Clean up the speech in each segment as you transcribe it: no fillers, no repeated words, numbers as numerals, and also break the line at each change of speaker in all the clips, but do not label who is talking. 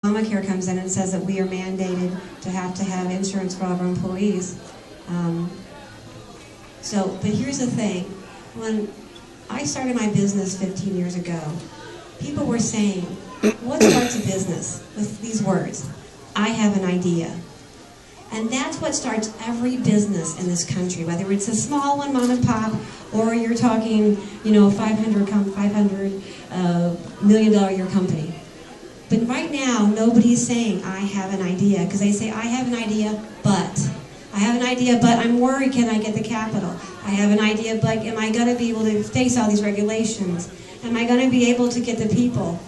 Obamacare comes in and says that we are mandated to have insurance for all of our employees. But here's the thing. When I started my business 15 years ago, people were saying, what starts a business? With these words, I have an idea. And that's what starts every business in this country, whether it's a small one, mom and pop, or you're talking, $500 million a year company. But right now, nobody's saying, I have an idea, because they say, I have an idea, but. I have an idea, but I'm worried, can I get the capital? I have an idea, but am I going to be able to face all these regulations? Am I going to be able to get the people?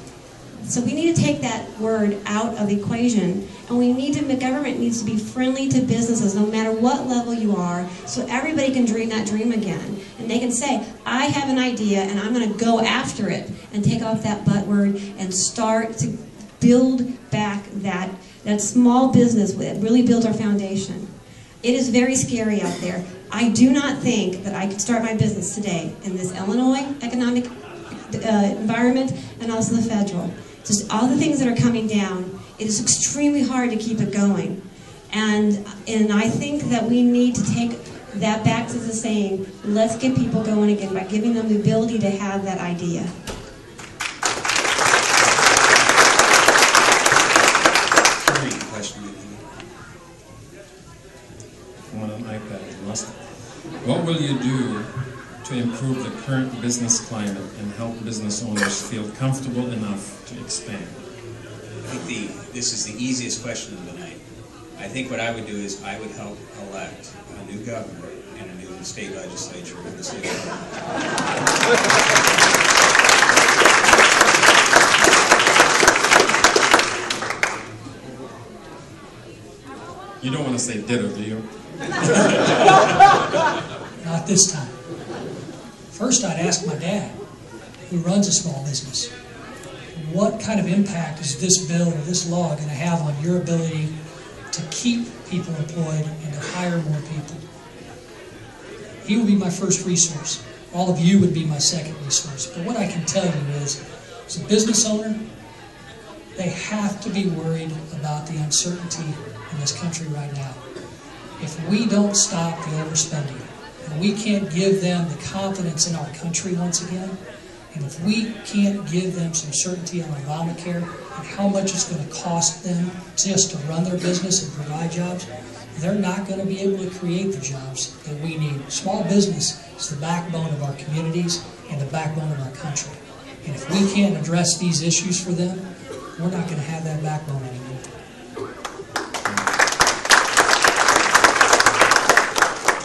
So we need to take that word out of the equation, and the government needs to be friendly to businesses no matter what level you are, so everybody can dream that dream again. And they can say, I have an idea, and I'm going to go after it, and take off that but word, and start to build back that small business that really builds our foundation. It is very scary out there. I do not think that I could start my business today in this Illinois economic environment and also the federal. Just all the things that are coming down, it is extremely hard to keep it going. And I think that we need to take that back to the saying, let's get people going again by giving them the ability to have that idea.
What will you do to improve the current business climate and help business owners feel comfortable enough to expand?
I think this is the easiest question of the night. I think what I would do is I would help elect a new governor and a new state legislature in the state of
You don't want to say ditto, do you?
Not this time. First, I'd ask my dad, who runs a small business, what kind of impact is this bill or this law going to have on your ability to keep people employed and to hire more people? He would be my first resource. All of you would be my second resource. But what I can tell you is, as a business owner, they have to be worried about the uncertainty in this country right now. If we don't stop the overspending, and we can't give them the confidence in our country once again, and if we can't give them some certainty on Obamacare and how much it's going to cost them just to run their business and provide jobs, they're not going to be able to create the jobs that we need. Small business is the backbone of our communities and the backbone of our country. And if we can't address these issues for them, we're not going to have that backbone anymore.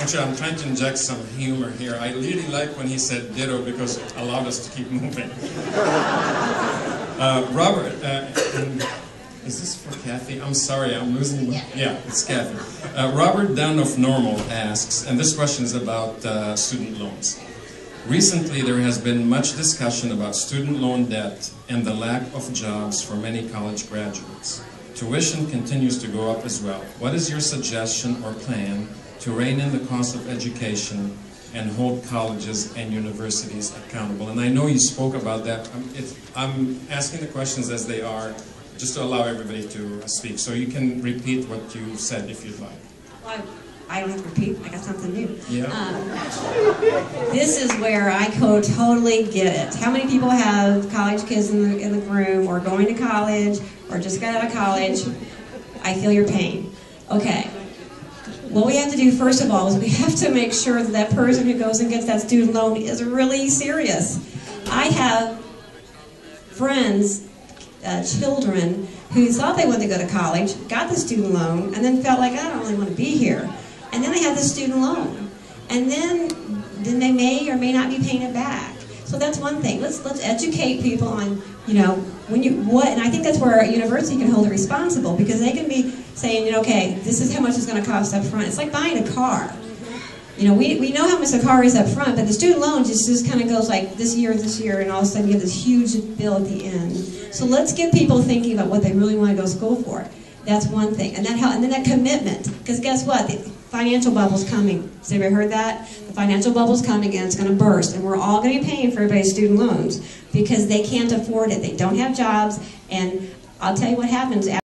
Actually, I'm trying to inject some humor here. I really like when he said ditto because it allowed us to keep moving. Robert, is this for Kathy? I'm sorry, I'm losing my... Yeah, it's Kathy. Robert Dunn of Normal asks, and this question is about student loans. Recently, there has been much discussion about student loan debt and the lack of jobs for many college graduates. Tuition continues to go up as well. What is your suggestion or plan to rein in the cost of education and hold colleges and universities accountable? And I know you spoke about that. I'm asking the questions as they are, just to allow everybody to speak. So you can repeat what you said if you'd like.
Well, I don't have to repeat. I got something new.
Yeah.
This is where I totally get it. How many people have college kids in the room, or going to college, or just got out of college? I feel your pain. Okay. What we have to do, first of all, is we have to make sure that that person who goes and gets that student loan is really serious. I have friends, children, who thought they wanted to go to college, got the student loan, and then felt like, I don't really want to be here. And then they had the student loan. And then they may or may not be paying it back. So that's one thing. Let's educate people on, and I think that's where a university can hold it responsible, because they can be saying, okay, this is how much it's going to cost up front. It's like buying a car. We know how much a car is up front, but the student loan just kind of goes like this year, and all of a sudden you have this huge bill at the end. So let's get people thinking about what they really want to go to school for. That's one thing. And then that commitment, because guess what? The financial bubble's coming. Has anybody heard that? The financial bubble's coming and it's going to burst, and we're all going to be paying for everybody's student loans because they can't afford it. They don't have jobs, and I'll tell you what happens